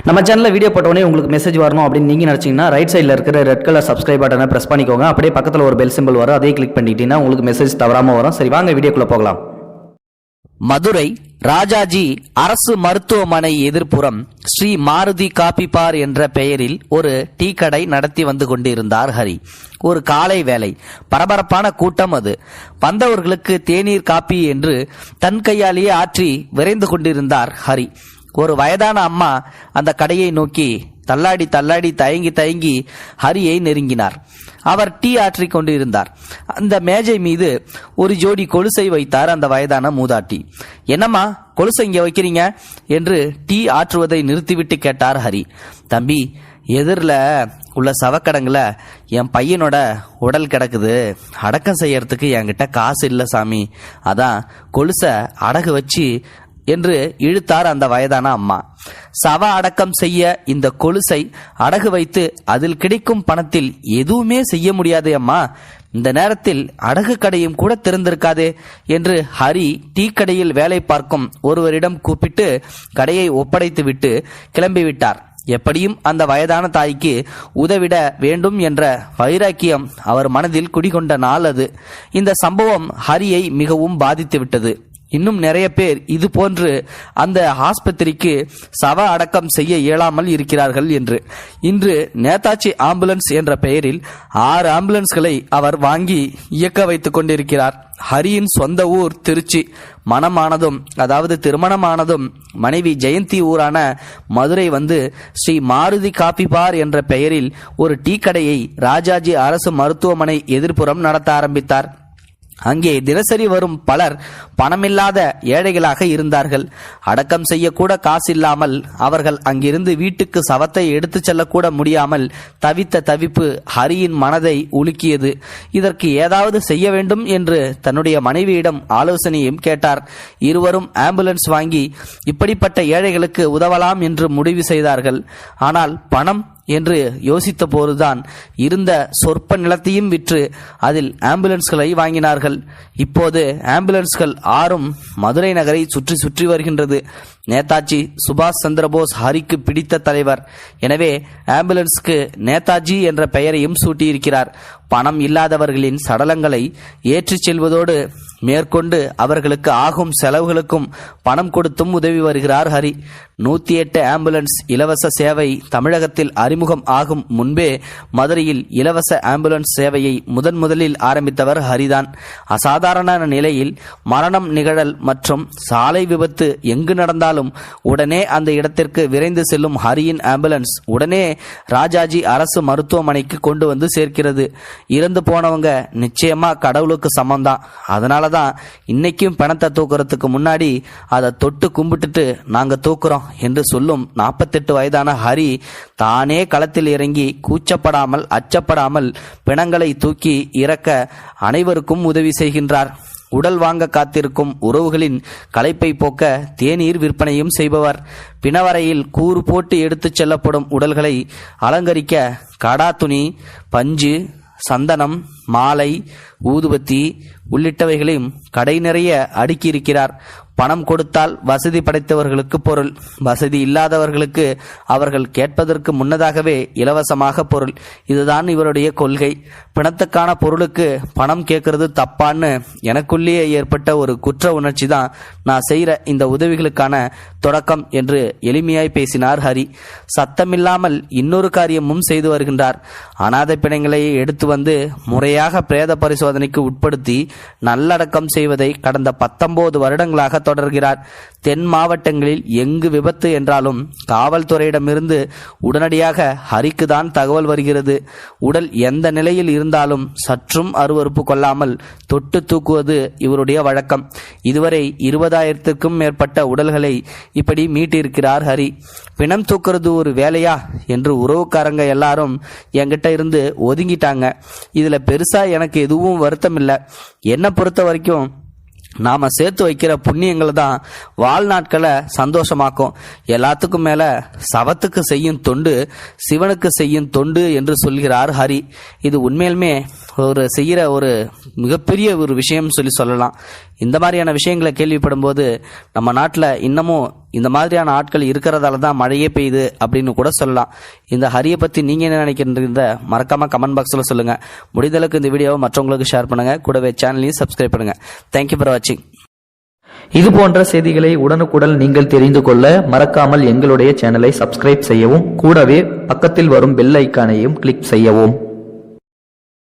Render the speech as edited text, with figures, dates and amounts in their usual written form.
நம்ம சேனலில் வீடியோ போட்டோடனே உங்களுக்கு மெசேஜ் வரணும் அப்படின்னு நீங்கள் நினச்சிங்கன்னா ரைட் சைடில் இருக்கிற ரெட் கலர் சப்ஸ்கிரைப் பட்டனை ப்ரெஸ் பண்ணிக்கோங்க. அப்படியே பக்கத்தில் ஒரு பெல் சிம்பிள் வரும், அதே கிளிக் பண்ணிட்டீங்கன்னா உங்களுக்கு மெசேஜ் தவறாமல் வரும். சரி, வாங்க வீடியோக்குள்ளே போகலாம். மதுரை ராஜாஜி அரசு மருத்துவமனை எதிர்ப்புறம் ஸ்ரீ மாருதி காபி பார் என்ற பெயரில் ஒரு டீ கடை நடத்தி வந்து கொண்டிருந்தார் ஹரி. ஒரு காலை வேலை, பரபரப்பான கூட்டம். அது வந்தவர்களுக்கு தேநீர் காப்பி என்று தன் கையாலேயே ஆற்றி விரைந்து கொண்டிருந்தார் ஹரி. ஒரு வயதான அம்மா அந்த கடையை நோக்கி தள்ளாடி தள்ளாடி தயங்கி ஹரியை நெருங்கினார். அவர் டீ ஆற்றி கொண்டிருந்தார். அந்த மேஜை மீது ஒரு ஜோடி கொலுசை வைத்தார் அந்த வயதான மூதாட்டி. என்னம்மா கொலுசை இங்க வைக்கிறீங்க என்று டீ ஆற்றுவதை நிறுத்திவிட்டு கேட்டார் ஹரி. தம்பி, எதிரில் உள்ள சவக்கடங்குல என் பையனோட உடல் கிடக்குது, அடக்கம் செய்யறதுக்கு என்கிட்ட காசு இல்லை சாமி, அதான் கொலுசை அடகு வச்சு என்று இழுத்தார் அந்த வயதான அம்மா. சவ அடக்கம் செய்ய இந்த கொலுசை அடகு வைத்து அதில் கிடைக்கும் பணத்தில் எதுவுமே செய்ய முடியாது அம்மா, இந்த நேரத்தில் அடகு கடையும் கூட திறந்திருக்காதே என்று ஹரி டீ கடையில் வேலை பார்க்கும் ஒருவரிடம் கூப்பிட்டு கடையை ஒப்படைத்து விட்டு கிளம்பிவிட்டார். எப்படியும் அந்த வயதான தாய்க்கு உதவிட வேண்டும் என்ற வைராக்கியம் அவர் மனதில் குடிகொண்ட நாள் அது. இந்த சம்பவம் ஹரியை மிகவும் பாதித்து விட்டது. இன்னும் நிறைய பேர் இது போன்று அந்த ஆஸ்பத்திரிக்கு சவ அடக்கம் செய்ய இயலாமல் இருக்கிறார்கள் என்று. இன்று நேதாஜி ஆம்புலன்ஸ் என்ற பெயரில் 6 ஆம்புலன்ஸ்களை அவர் வாங்கி இயக்க வைத்துக் கொண்டிருக்கிறார். ஹரியின் சொந்த ஊர் திருச்சி. மனமானதும், அதாவது திருமணமானதும் மனைவி ஜெயந்தி ஊரான மதுரை வந்து ஸ்ரீ மாருதி காபி பார் என்ற பெயரில் ஒரு டீ கடையை ராஜாஜி அரசு மருத்துவமனை எதிர்ப்புறம் நடத்த ஆரம்பித்தார். அங்கே தினசரி வரும் பலர் பணமில்லாத ஏழைகளாக இருந்தார்கள். அடக்கம் செய்யக்கூட காசு இல்லாமல் அவர்கள் அங்கிருந்து வீட்டுக்கு சவத்தை எடுத்து செல்லக்கூட முடியாமல் தவித்த தவிப்பு ஹரியின் மனதை உலுக்கியது. இதற்கு ஏதாவது செய்ய வேண்டும் என்று தன்னுடைய மனைவியிடம் ஆலோசனையும் கேட்டார். இருவரும் ஆம்புலன்ஸ் வாங்கி இப்படிப்பட்ட ஏழைகளுக்கு உதவலாம் என்று முடிவு செய்தார்கள். ஆனால் பணம் என்று யோசித்த போதுதான் இருந்த சொற்ப நிலத்தையும் விற்று அதில் ஆம்புலன்ஸ்களை வாங்கினார்கள். இப்போது ஆம்புலன்ஸ்கள் 6ம் மதுரை நகரை சுற்றி சுற்றி வருகின்றது. நேதாஜி சுபாஷ் சந்திரபோஸ் ஹரிக்கு பிடித்த தலைவர். எனவே ஆம்புலன்ஸ்க்கு நேதாஜி என்ற பெயரையும் சூட்டியிருக்கிறார். பணம் இல்லாதவர்களின் சடலங்களை ஏற்றிச் செல்வதோடு மேற்கொண்டு அவர்களுக்கு ஆகும் செலவுகளுக்கும் பணம் கொடுத்தும் உதவி வருகிறார் ஹரி. 108 ஆம்புலன்ஸ் இலவச சேவை தமிழகத்தில் அறிமுகம் ஆகும் முன்பே மதுரையில் இலவச ஆம்புலன்ஸ் சேவையை முதலில் ஆரம்பித்தவர் ஹரிதான். அசாதாரண நிலையில் மரணம் நிகழல் மற்றும் சாலை விபத்து எங்கு நடந்தாலும் உடனே அந்த இடத்திற்கு விரைந்து செல்லும் ஹரியின் ஆம்புலன்ஸ் உடனே ராஜாஜி அரசு மருத்துவமனைக்கு கொண்டு வந்து சேர்க்கிறது. இறந்து போனவங்க நிச்சயமா கடவுளுக்கு சமம்தான். அதனாலதான் இன்னைக்கும் பணத்தை தூக்குறதுக்கு முன்னாடி அதை தொட்டு கும்பிட்டுட்டு நாங்க தூக்குறோம் என்று சொல்லும் 48 வயதான ஹரி தானே களத்தில் இறங்கி கூச்சப்படாமல் அச்சப்படாமல் பிணங்களை தூக்கி இறக்க அனைவருக்கும் உதவி செய்கின்றார். உடல் வாங்க காத்திருக்கும் உறவுகளின் களைப்பை போக்க தேநீர் விற்பனையும் செய்பவர். பிணவரையில் கூறு போட்டு எடுத்துச் செல்லப்படும் உடல்களை அலங்கரிக்க கடா துணி, பஞ்சு, சந்தனம், மாலை, ஊதுபத்தி உள்ளிட்டவைகளையும் கடை நிறைய அடுக்கியிருக்கிறார். பணம் கொடுத்தால் வசதி படைத்தவர்களுக்கு பொருள், வசதி இல்லாதவர்களுக்கு அவர்கள் கேட்பதற்கு முன்னதாகவே இலவசமாக பொருள். இதுதான் இவருடைய கொள்கை. பிணத்துக்கான பொருளுக்கு பணம் கேட்கறது தப்பான்னு எனக்குள்ளேயே ஏற்பட்ட ஒரு குற்ற உணர்ச்சி தான் நான் செய்கிற இந்த உதவிகளுக்கான தொடக்கம் என்று எளிமையாய் பேசினார் ஹரி. சத்தமில்லாமல் இன்னொரு காரியமும் செய்து வருகின்றார். அனாதை பிணங்களை எடுத்து வந்து முறையாக பிரேத பரிசோதனைக்கு உட்படுத்தி நல்லடக்கம் செய்வதை கடந்த 19 வருடங்களாக தொடர்கிறார். தென் மாவட்டங்களில் எங்கு விபத்து என்றாலும் காவல்துறையிடமிருந்து உடனடியாக ஹரிக்கு தான் தகவல் வருகிறது. உடல் எந்த நிலையில் இருந்தாலும் சற்றும் அருவருப்பு கொள்ளாமல் தொட்டு தூக்குவது இவருடைய வழக்கம். இதுவரை 20,000க்கும் மேற்பட்ட உடல்களை இப்படி மீட்டிருக்கிறார் ஹரி. பிணம் தூக்குறது ஒரு வேலையா என்று உறவுக்காரங்க எல்லாரும் என்கிட்ட இருந்து ஒதுங்கிட்டாங்க. இதுல பெருசா எனக்கு எதுவும் வருத்தம் இல்லை. என்னை பொறுத்த வரைக்கும் நாம சேர்த்து வைக்கிற புண்ணியங்களை தான் வாழ்நாட்களை சந்தோஷமாக்கும். எல்லாத்துக்கும் மேல சவத்துக்கு செய்யும் தொண்டு சிவனுக்கு செய்யும் தொண்டு என்று சொல்கிறார் ஹரி. இது உண்மையிலுமே செய்கிற ஒரு மிகப்பெரிய ஒரு விஷயம் சொல்லலாம். இந்த மாதிரியான விஷயங்களை கேள்விப்படும் போது நம்ம நாட்டில் இன்னமும் இந்த மாதிரியான ஆட்கள் இருக்கிறதால தான் மழையே பெய்யுது அப்படின்னு கூட சொல்லலாம். இந்த ஹரியை பற்றி நீங்கள் என்ன நினைக்கிறீங்க மறக்காம கமெண்ட் பாக்ஸில் சொல்லுங்கள். முடிந்தளவுக்கு இந்த வீடியோவை மற்றவங்களுக்கு ஷேர் பண்ணுங்கள். கூடவே சேனலையும் சப்ஸ்கிரைப் பண்ணுங்கள். தேங்க்யூ ஃபார் வாட்சிங். இது போன்ற செய்திகளை உடனுக்குடன் நீங்கள் தெரிந்து கொள்ள மறக்காமல் எங்களுடைய சேனலை சப்ஸ்கிரைப் செய்யவும், கூடவே பக்கத்தில் வரும் பெல் ஐக்கானையும் கிளிக் செய்யவும்.